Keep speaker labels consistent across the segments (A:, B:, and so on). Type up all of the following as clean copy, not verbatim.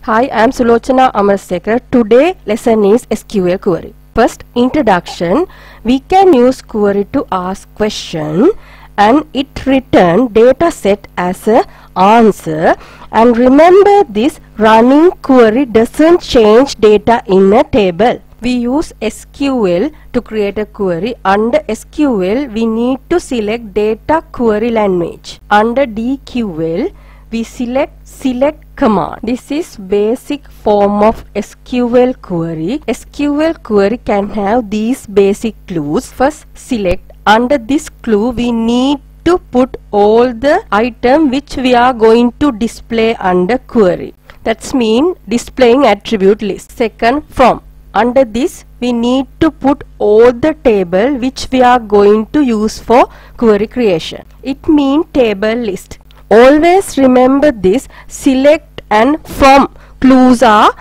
A: Hi, I am Sulochana Amarsekar. Today lesson is SQL query. First, introduction. We can use query to ask question and it return data set as a answer, and remember this running query doesn't change data in a table. We use SQL to create a query. Under SQL we need to select data query language. Under DQL we select command. This is basic form of SQL query. SQL query can have these basic clues. First, select. Under this clue we need to put all the item which we are going to display under query. That's mean displaying attribute list. Second, from. Under this we need to put all the table which we are going to use for query creation. It means table list. Always remember this, select and from clues are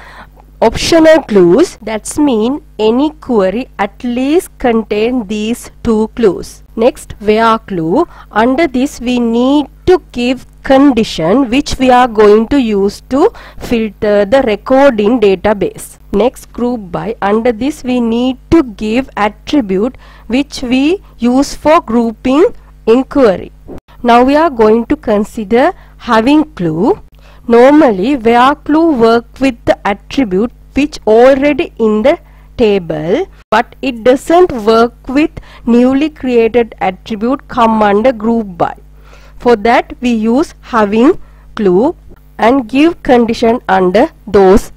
A: optional clues. That's mean any query at least contain these two clues. Next, where clue. Under this we need to give condition which we are going to use to filter the record in database. Next, group by. Under this we need to give attribute which we use for grouping in query. Now we are going to consider having clue. Normally where clue work with the attribute which already in the table, but it doesn't work with newly created attribute come under group by. For that we use having clue and give condition under those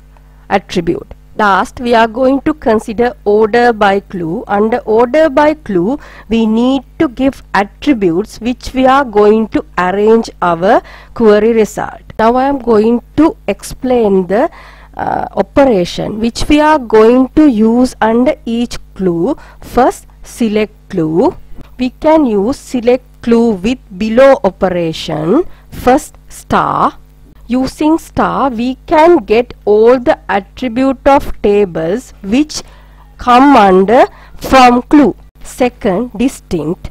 A: attribute. Last, we are going to consider order by clue. Under order by clue we need to give attributes which we are going to arrange our query result. Now I am going to explain the operation which we are going to use under each clue. First, select clue. We can use select clue with below operation. First, star. Using star we can get all the attribute of tables which come under from clue. Second, distinct.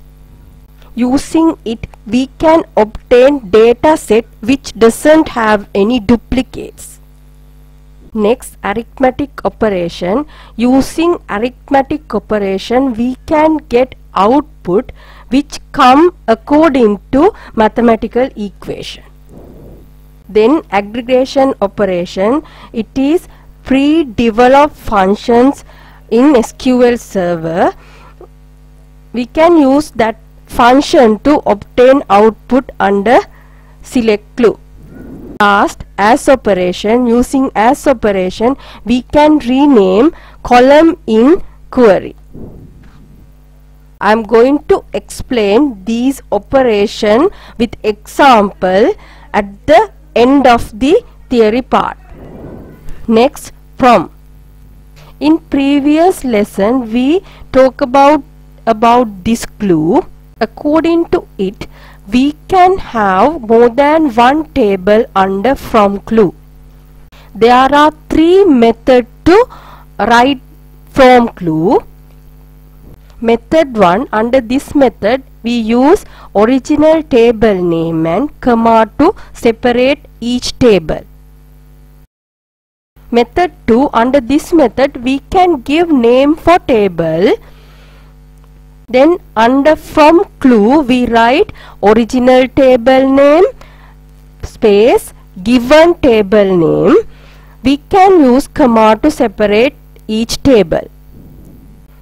A: Using it we can obtain data set which doesn't have any duplicates. Next, arithmetic operation. Using arithmetic operation we can get output which come according to mathematical equation. Then aggregation operation. It is pre-developed functions in SQL Server. We can use that function to obtain output under select clue. Last, as operation. Using as operation we can rename column in query. I am going to explain these operation with example at the end of the theory part. Next, from. In previous lesson we talk about this clue. According to it we can have more than one table under from clue. There are three methods to write from clue. Method 1. Under this method we use original table name and comma to separate each table. Method 2. Under this method we can give name for table. Then under from clue we write original table name space given table name. We can use comma to separate each table.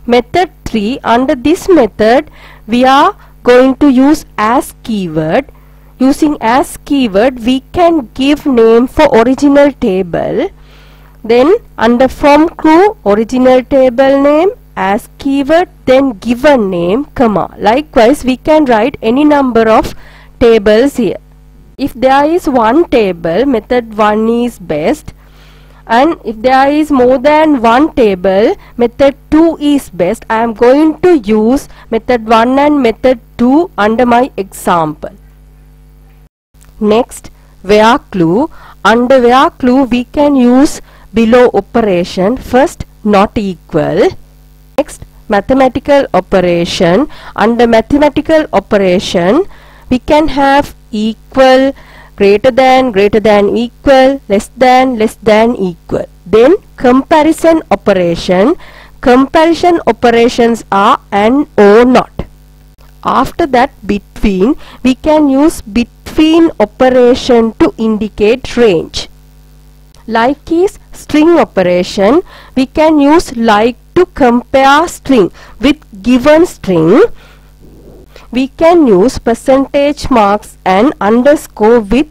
A: Method 3. Under this method we are going to use as keyword. Using as keyword we can give name for original table. Then under from clue original table name as keyword, then given name comma. Likewise we can write any number of tables here. If there is one table, method 1 is best, and if there is more than one table, method 2 is best. I am going to use method 1 and method 2 under my example. Next, where clue. Under where clue we can use below operation. First, not equal. Next, mathematical operation. Under mathematical operation we can have equal, greater than equal, less than equal. Then comparison operations are and or not. After that, between, we can use between operation to indicate range. Like is string operation, we can use like to compare string with given string. We can use percentage marks and underscore with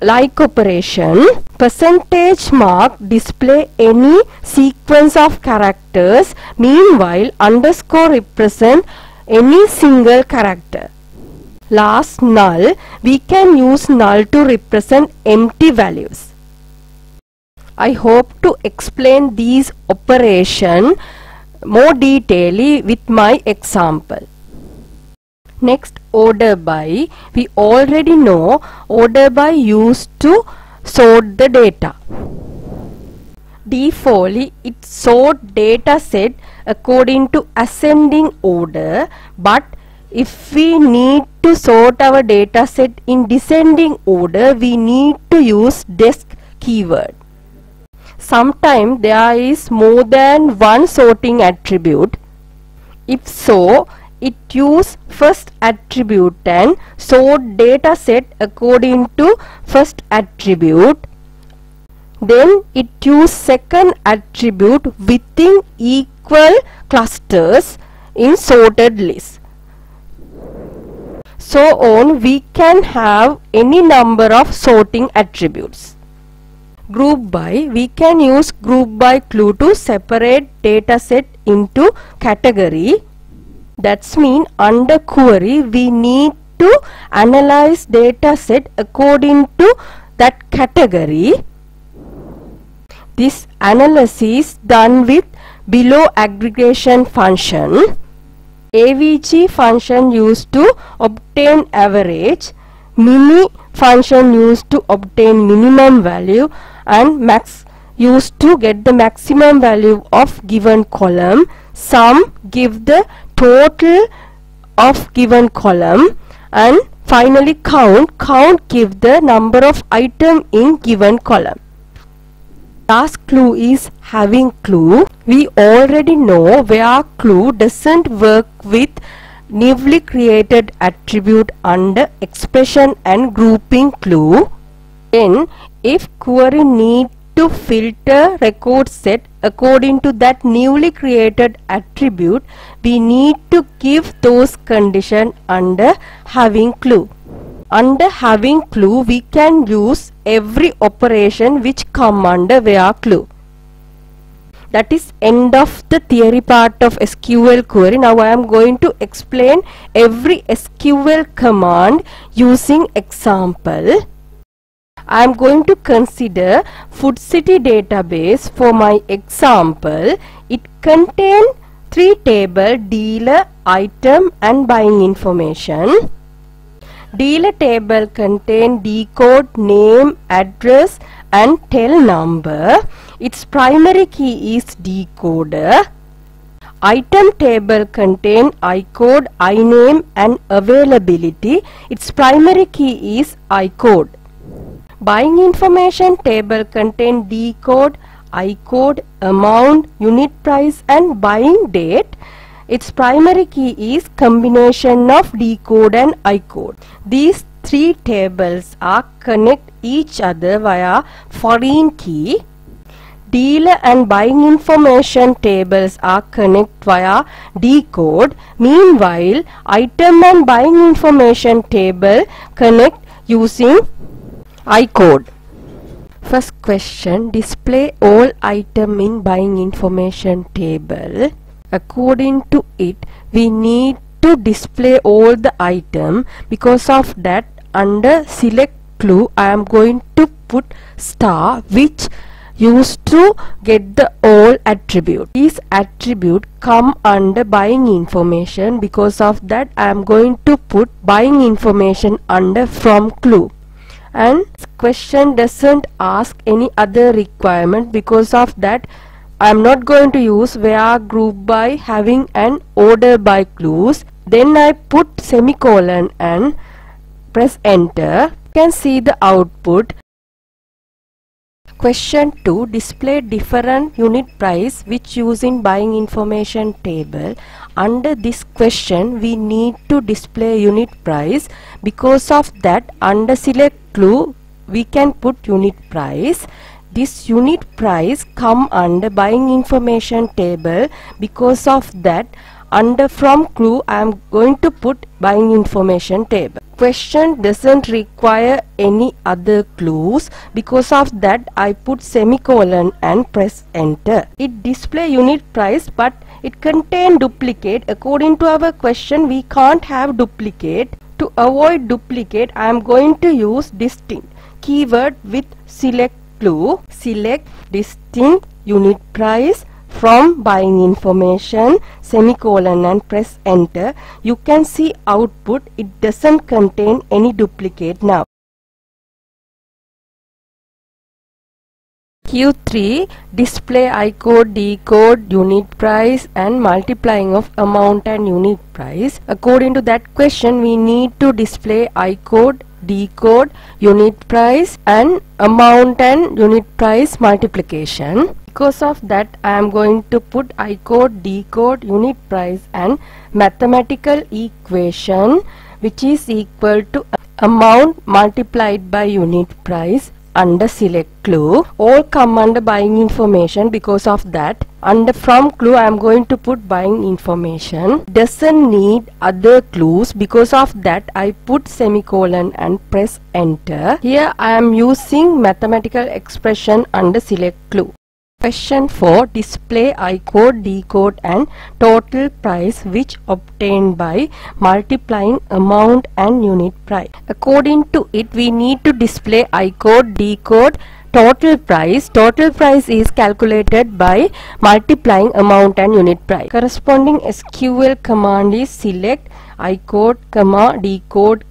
A: like operation. Percentage mark display any sequence of characters, meanwhile underscore represent any single character. Last, null, we can use null to represent empty values. I hope to explain these operations more detailedly with my example. Next, order by. We already know order by used to sort the data. Defaultly, it sort data set according to ascending order, but if we need to sort our data set in descending order, we need to use desc keyword. Sometimes there is more than one sorting attribute. If so, it use first attribute and sort data set according to first attribute. Then it use second attribute within equal clusters in sorted list. So on, we can have any number of sorting attributes. Group by, we can use group by clue to separate data set into category. That's mean under query we need to analyze data set according to that category. This analysis done with below aggregation function. AVG function used to obtain average, mini function used to obtain minimum value, and max used to get the maximum value of given column. Sum give the total of given column, and finally count give the number of item in given column. Last clue is having clue. We already know where clue doesn't work with newly created attribute under expression and grouping clue. Then if query need to filter record set according to that newly created attribute, we need to give those conditions under having clue. Under having clue, we can use every operation which come under where clue. That is end of the theory part of SQL query. Now I am going to explain every SQL command using example. I am going to consider Food City database for my example. It contains 3 tables: dealer, item and buying information. Dealer table contains decode, name, address and tel number. Its primary key is decoder. Item table contains icode, iname and availability. Its primary key is icode. Buying information table contains decode, icode, amount, unit price and buying date. Its primary key is combination of decode and icode. These 3 tables are connect each other via foreign key. Dealer and buying information tables are connect via decode. Meanwhile, item and buying information table connect using icode. First question, display all item in buying information table. According to it, we need to display all the item. Because of that, under select clue, I am going to put star, which used to get the all attribute. These attribute come under buying information. Because of that, I am going to put buying information under from clue. And question doesn't ask any other requirement. Because of that, I am not going to use where group by, having and order by clues. Then I put semicolon and press enter. You can see the output. Question 2. Display different unit price which using buying information table. Under this question we need to display unit price. Because of that, under select clue we can put unit price. This unit price come under buying information table. Because of that, under from clue I am going to put buying information table. Question doesn't require any other clues. Because of that, I put semicolon and press enter. It display unit price but it contain duplicate. According to our question, we can't have duplicate. To avoid duplicate, I am going to use distinct keyword with select clue. Select distinct unit price from buying information, semicolon and press enter. You can see output. It doesn't contain any duplicate now. Q3. Display I code, D code, unit price and multiplying of amount and unit price. According to that question, we need to display I code, D code, unit price and amount and unit price multiplication. Because of that, I am going to put I code, D code, unit price and mathematical equation which is equal to amount multiplied by unit price under select clue. All come under buying information. Because of that, under from clue I am going to put buying information. Doesn't need other clues. Because of that, I put semicolon and press enter. Here I am using mathematical expression under select clue. Question 4. Display I code, D code and total price which obtained by multiplying amount and unit price. According to it, we need to display I code, D code, total price. Total price is calculated by multiplying amount and unit price. Corresponding SQL command is select I code, D code,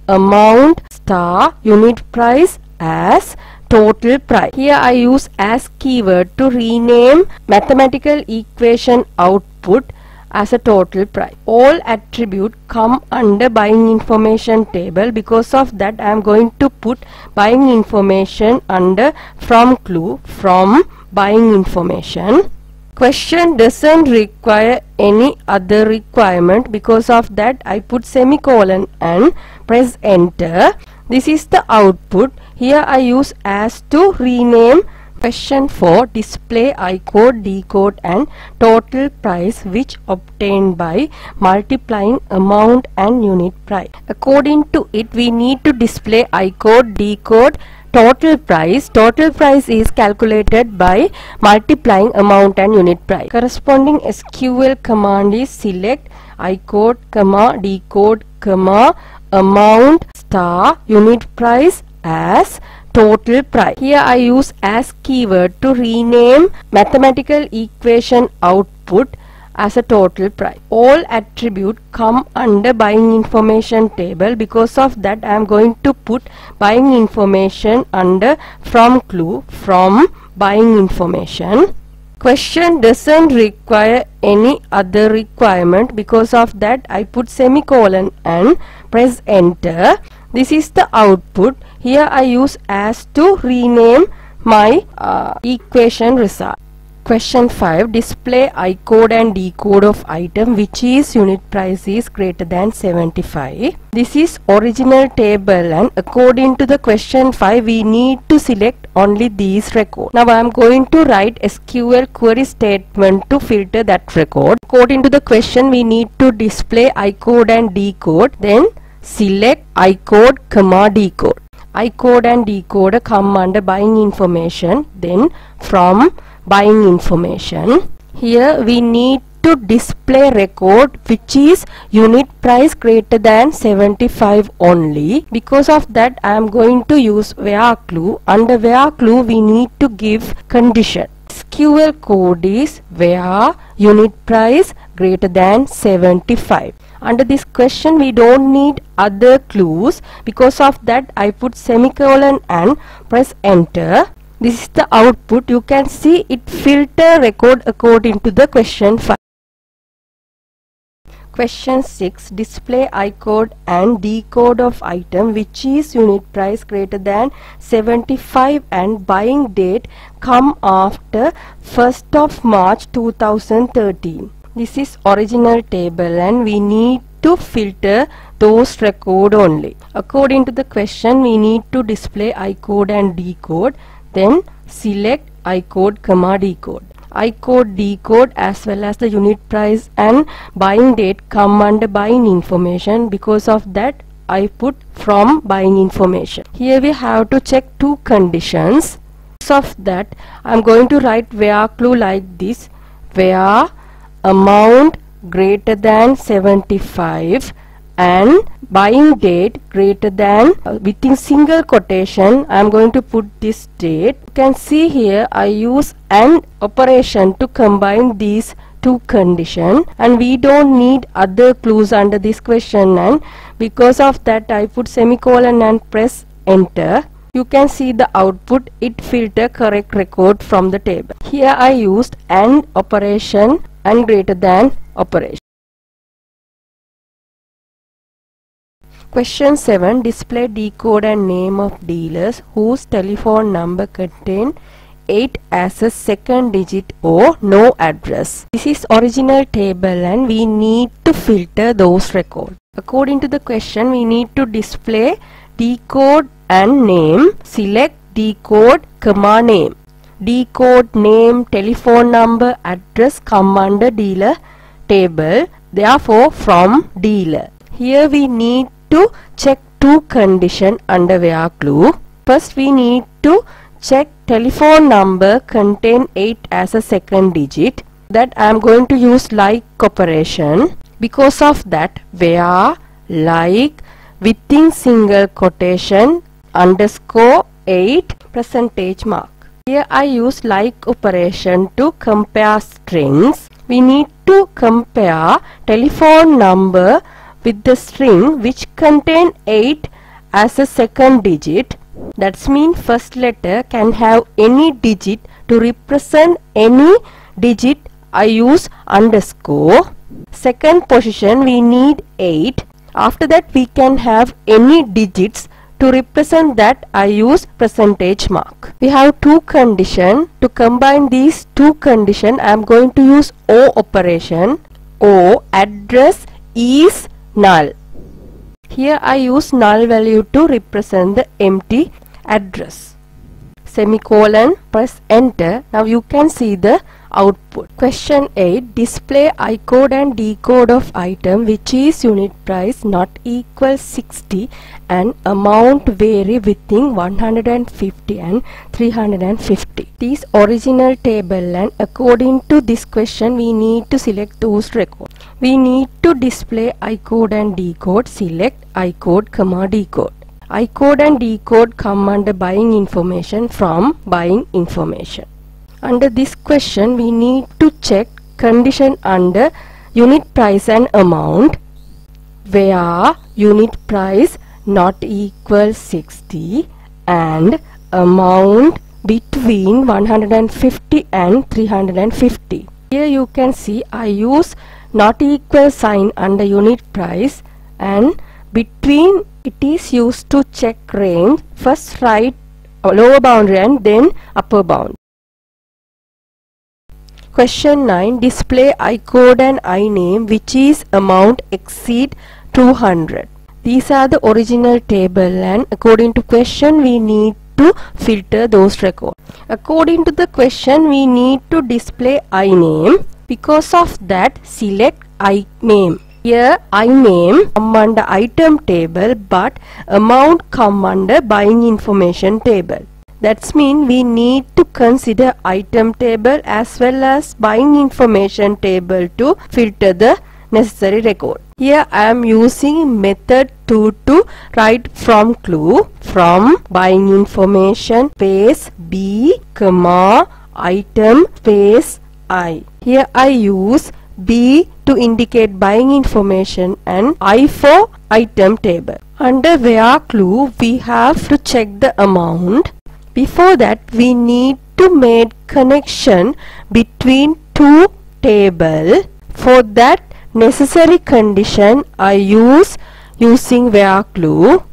A: amount star unit price as total price. Here I use as keyword to rename mathematical equation output as a total price. All attribute come under buying information table. Because of that, I am going to put buying information under from clue from buying information. Question doesn't require any other requirement. Because of that, I put semicolon and press enter. This is the output. Here I use as to rename. Question 4. Display I code, D code and total price which obtained by multiplying amount and unit price. According to it, we need to display I code, D code, total price. Total price is calculated by multiplying amount and unit price. Corresponding SQL command is select I code, D code, amount star unit price as total price. Here I use as keyword to rename mathematical equation output as a total price. All attribute come under buying information table. Because of that, I am going to put buying information under from clue from buying information. Question doesn't require any other requirement. Because of that, I put semicolon and press enter. This is the output. Here I use as to rename my equation result. Question 5. Display I code and D code of item which is unit price is greater than 75. This is original table and according to the question 5, we need to select only these records. Now I am going to write SQL query statement to filter that record. According to the question, we need to display I code and D code, then select I code, D code. I code and D code come under buying information, then from buying information. Here we need to display record which is unit price greater than 75 only. Because of that, I am going to use where clue. Under where clue, we need to give condition. SQL code is where unit price greater than 75. Under this question, we don't need other clues. Because of that, I put semicolon and press enter. This is the output. You can see it filter record according to the question 5. Question 6. Display I code and D code of item which is unit price greater than 75 and buying date come after 1st of March 2013. This is original table and we need to filter those record only. According to the question, we need to display I code and D code. Then select I code comma D code. I code, D code as well as the unit price and buying date come under buying information. Because of that I put from buying information. Here we have to check two conditions. Because of that I am going to write where clue like this, where amount greater than 75 and buying date greater than, within single quotation I am going to put this date. You can see here I use AND operation to combine these two conditions, and we don't need other clues under this question, and because of that I put semicolon and press enter. You can see the output, it filter correct record from the table. Here I used AND operation and greater than operation. Question 7. Display D code and name of dealers whose telephone number contain 8 as a second digit or no address. This is original table and we need to filter those records. According to the question, we need to display D code and name. Select D code comma name. D code, name, telephone number, address come under dealer table, therefore from dealer. Here we need to check two conditions under where clue. First we need to check telephone number contain 8 as a second digit. That I am going to use like operation. Because of that where like within single quotation underscore 8 percentage mark. Here I use like operation to compare strings. We need to compare telephone number with the string which contain 8 as a second digit. That means first letter can have any digit. To represent any digit I use underscore. Second position we need 8. After that we can have any digits. To represent that I use percentage mark. We have two conditions. To combine these two conditions I am going to use O operation. O, address is null. Here I use null value to represent the empty address. Semicolon, press enter. Now you can see the output. Question 8. Display I code and D code of item which is unit price not equal 60 and amount vary within 150 and 350. This original table, and according to this question we need to select those records. We need to display I code and D code. Select I code comma D code. I code and D code come under buying information from buying information. Under this question we need to check condition under unit price and amount, where unit price not equal 60 and amount between 150 and 350. Here you can see I use not equal sign under unit price, and between it is used to check range. First write lower boundary and then upper bound. Question 9. Display I code and I name which is amount exceed 200. These are the original table, and according to question we need to filter those records. According to the question we need to display I name. Because of that select I name. Here I name come under item table but amount come under buying information table. That means we need to consider item table as well as buying information table to filter the necessary record. Here I am using method 2 to write from clue. From buying information space B comma item space I. Here I use B to indicate buying information and I for item table. Under where clue we have to check the amount. Before that we need to make connection between two tables. For that necessary condition I use using where clue.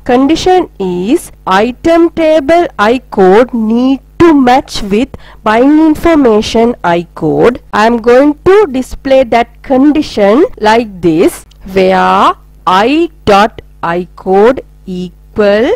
A: Condition is item table I code need to match with buying information I code. I am going to display that condition like this, where I dot I code equal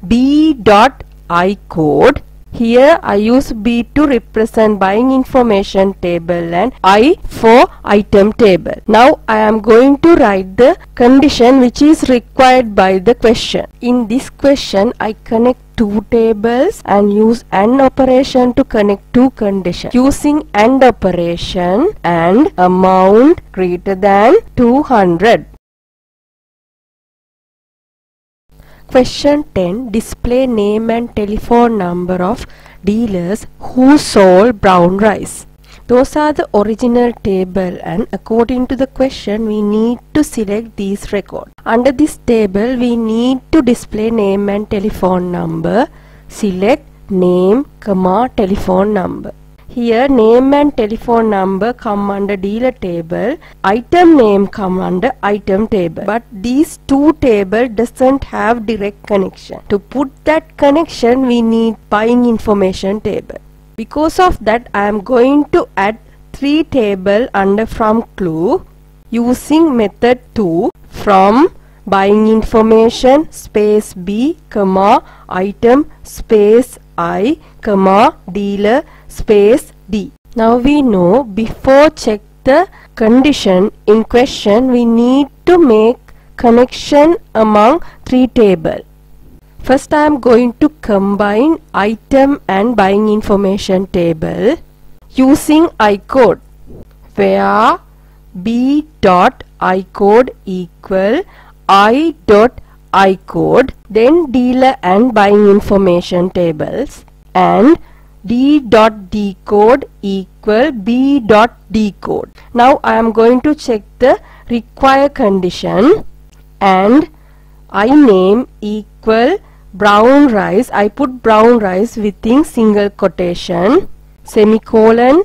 A: B dot I code. Here I use B to represent buying information table and I for item table. Now I am going to write the condition which is required by the question. In this question I connect two tables and use AND operation to connect two conditions. Using AND operation and amount greater than 200. Question 10. Display name and telephone number of dealers who sold brown rice. Those are the original table, and according to the question we need to select these records. Under this table we need to display name and telephone number. Select name, telephone number. Here name and telephone number come under dealer table, item name come under item table. But these two tables doesn't have direct connection. To put that connection we need buying information table. Because of that I am going to add three tables under from clue using method 2 from buying information space B, item space I, dealer space D. Now we know before check the condition in question we need to make connection among three tables. First I am going to combine item and buying information table using I code, where B dot I code equal I dot I code, then dealer and buying information tables, and D dot D code equal B dot D code. Now I am going to check the required condition, and I name equal brown rice. I put brown rice within single quotation, semicolon,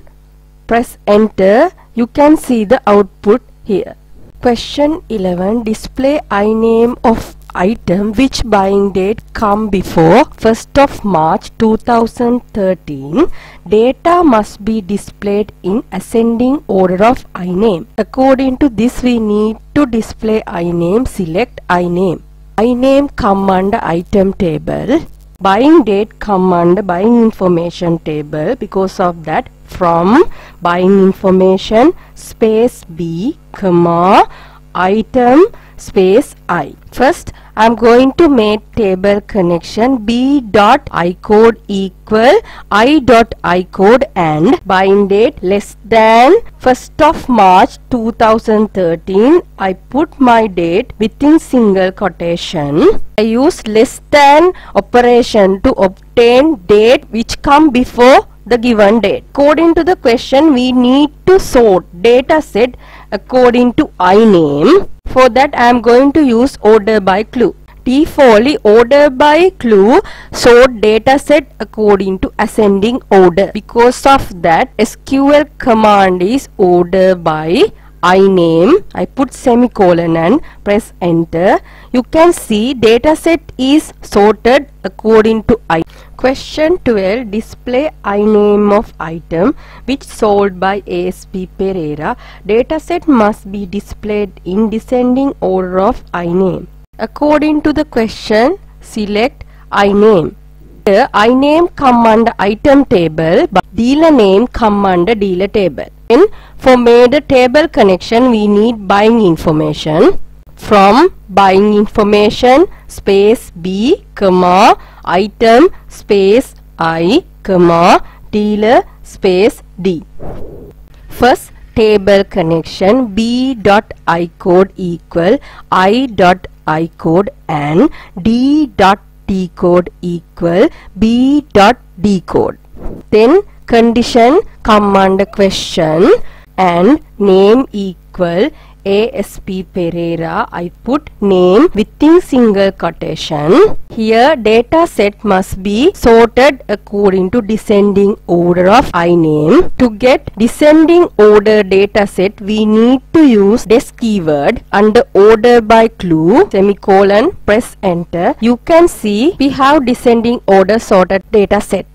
A: press enter. You can see the output here. Question 11. Display I name of item which buying date come before 1st of March 2013. Data must be displayed in ascending order of I name. According to this we need to display I name. Select I name. I name come under item table. Buying date come under buying information table. Because of that from buying information space B, item space I. First I am going to make table connection B dot I code equal I dot I code and buying date less than 1st of March 2013. I put my date within single quotation. I use less than operation to obtain date which come before the given date. According to the question we need to sort data set according to I name. For that I am going to use order by clue. Defaultly order by clue sort data set according to ascending order. Because of that SQL command is order by I name. I put semicolon and press enter. You can see data set is sorted according to I. Question 12. Display I name of item which sold by ASP Pereira. Dataset must be displayed in descending order of I name. According to the question, select I name. Here I name come under item table, but dealer name come under dealer table. Then for made a table connection we need buying information. From buying information space B, item space I, dealer space D. First table connection B dot I code equal I dot I code and D dot D code equal B dot D code. Then condition come under question and name equal ASP Pereira, I put name within single quotation. Here data set must be sorted according to descending order of iname. To get descending order data set, we need to use this keyword under order by clue, semicolon, press enter. You can see we have descending order sorted data set.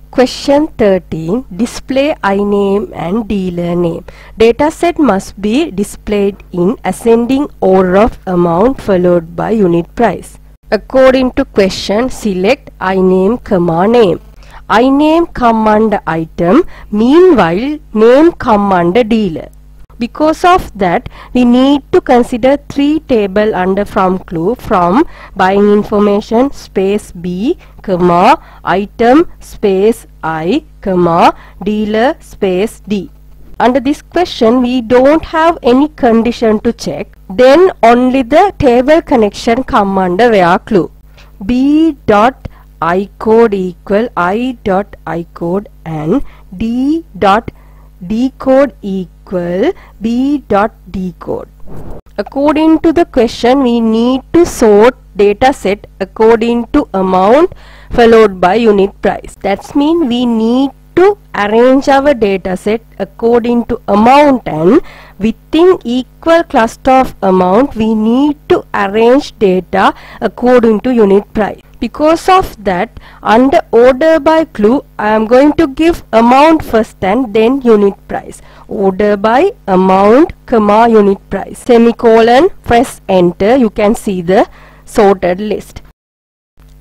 A: Question 13. Display iname and dealer name. Dataset must be displayed in ascending order of amount followed by unit price. According to question, select iname, name. Iname come under item, meanwhile name come under dealer. Because of that, we need to consider three tables under from clue, from buying information space B, comma, item space I, comma, dealer space D. Under this question, we don't have any condition to check. Then only the table connection come under where clue. B dot I code equal I dot I code and D dot D code equal B dot D code. According to the question, we need to sort data set according to amount followed by unit price. That means we need to arrange our data set according to amount, and within equal cluster of amount we need to arrange data according to unit price. Because of that, under order by clue, I am going to give amount first and then unit price. Order by amount, comma, unit price. Semicolon, press enter. You can see the sorted list.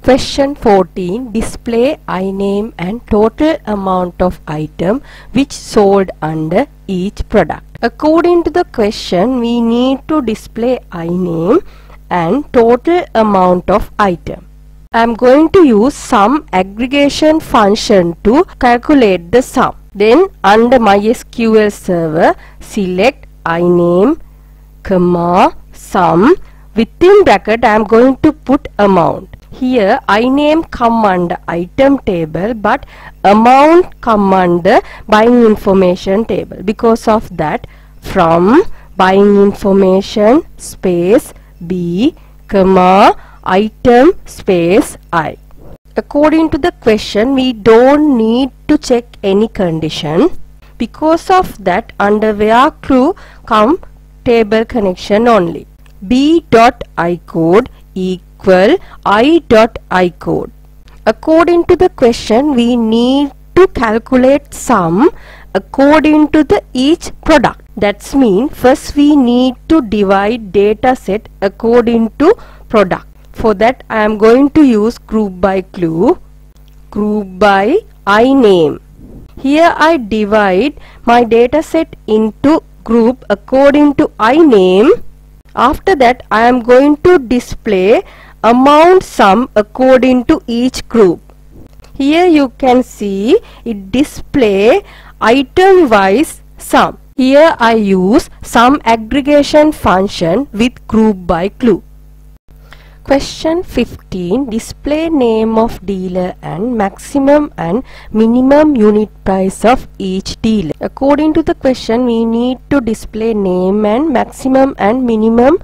A: Question 14. Display iname and total amount of item which sold under each product. According to the question, we need to display iname and total amount of item. I am going to use sum aggregation function to calculate the sum. Then under MySQL server, select iname, comma, sum. Within bracket, I am going to put amount. Here iname come under item table, but amount come under buying information table. Because of that, from buying information space B, comma, item space I. According to the question, we don't need to check any condition. Because of that, under where clue come table connection only. B dot I code equal I dot I code. According to the question, we need to calculate sum according to the each product. That means first we need to divide data set according to product. For that, I am going to use group by clue, group by iname. Here I divide my data set into group according to iname. After that, I am going to display amount sum according to each group. Here you can see it display item wise sum. Here I use sum aggregation function with group by clue. Question 15. Display name of dealer and maximum and minimum unit price of each dealer. According to the question, we need to display name and maximum and minimum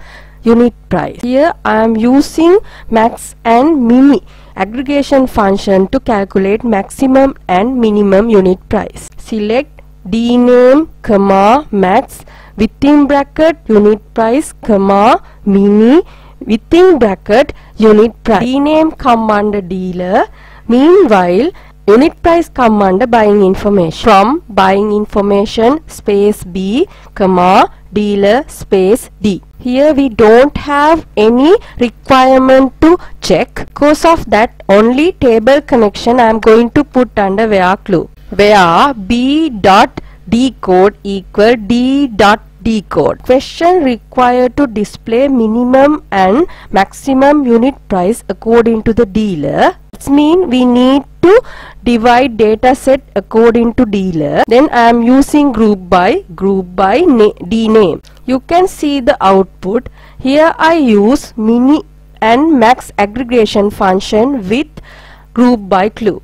A: unit price. Here I am using max and mini aggregation function to calculate maximum and minimum unit price. Select dname, comma, max, within bracket unit price, comma, mini, within bracket unit price. Dname come under dealer, meanwhile unit price come under buying information. From buying information space B, comma, dealer space D. Here we don't have any requirement to check. Because of that, only table connection I am going to put under where clue, where B dot D code equal D dot D code. Question required to display minimum and maximum unit price according to the dealer. This means we need to divide data set according to dealer. Then I am using group by D name. You can see the output. Here I use mini and max aggregation function with group by clue.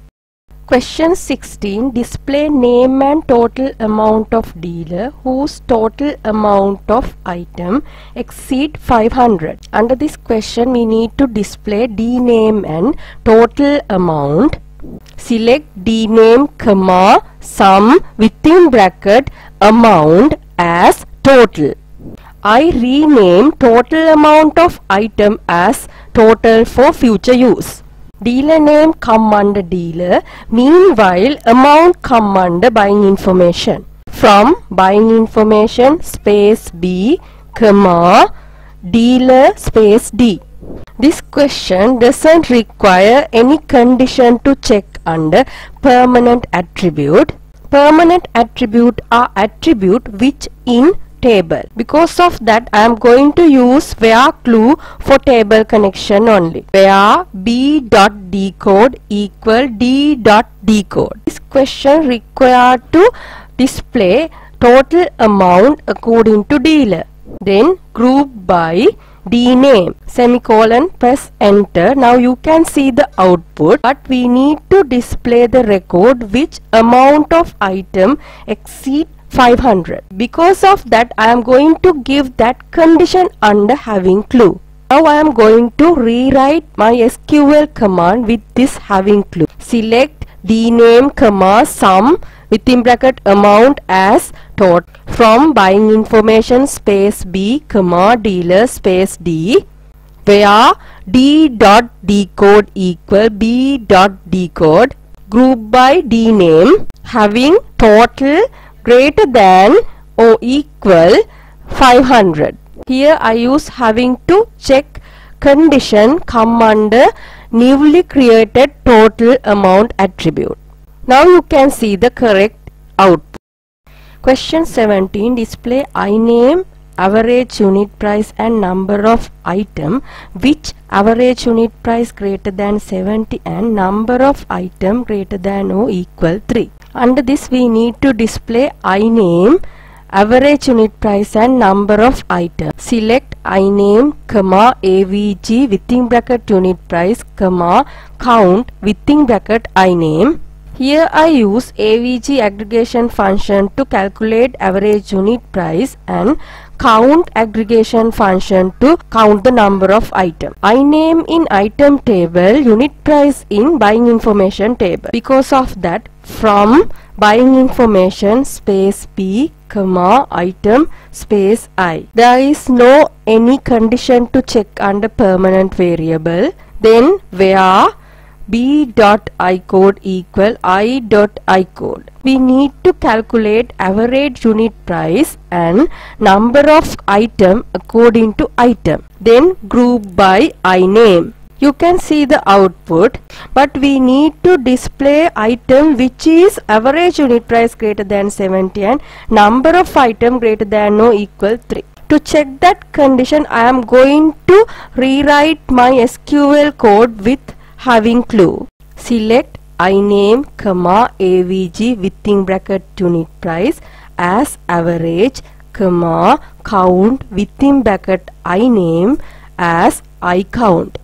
A: Question 16. Display name and total amount of dealer whose total amount of item exceed 500. Under this question we need to display D name and total amount. Select D name, comma, sum within bracket amount as total. I rename total amount of item as total for future use. Dealer name come under dealer. Meanwhile, amount come under buying information. From buying information space B, comma, dealer space D. This question doesn't require any condition to check under permanent attribute. Permanent attribute are attribute which in table. Because of that I am going to use where clue for table connection only. Where b.decode equal d.decode. This question required to display total amount according to dealer. Then group by D name, semicolon, press enter. Now you can see the output, but we need to display the record which amount of item exceed 500. Because of that I am going to give that condition under having clue. Now I am going to rewrite my SQL command with this having clue. Select D name, comma, sum within bracket amount as total from buying information space B, comma, dealer space D, where D.decode equal B.decode, group by D name having total greater than or equal 500. Here I use having to check condition come under newly created total amount attribute. Now you can see the correct output. Question 17. Display I name, average unit price and number of item which average unit price greater than 70 and number of item greater than or equal 3. Under this we need to display I name, average unit price and number of items. Select I name, comma, AVG within bracket unit price, comma, count within bracket I name. Here I use AVG aggregation function to calculate average unit price and count aggregation function to count the number of items. I name in item table, unit price in buying information table. Because of that, from buying information space B, comma, item space I. There is no any condition to check under permanent variable. Then where b.icode equal i.icode. We need to calculate average unit price and number of item according to item. Then group by I name. You can see the output, but we need to display item which is average unit price greater than 70 and number of item greater than or equal 3. To check that condition I am going to rewrite my SQL code with having clue. Select I name, comma, AVG within bracket unit price as average, comma, count within bracket I name as I count.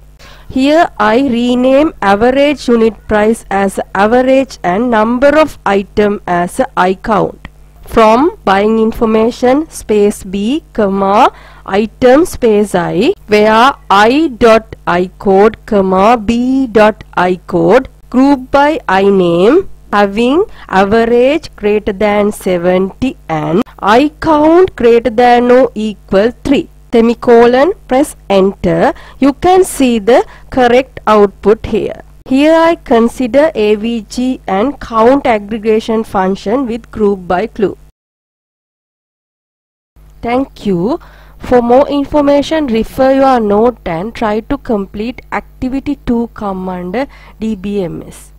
A: Here I rename average unit price as average and number of item as I count. From buying information space B, comma, item space I, where I.icode, comma, B.icode, group by I name having average greater than 70 and I count greater than or equal 3. Semicolon, press enter. You can see the correct output here. Here I consider AVG and count aggregation function with group by clue. Thank you. For more information, refer your note and try to complete activity 2 command DBMS.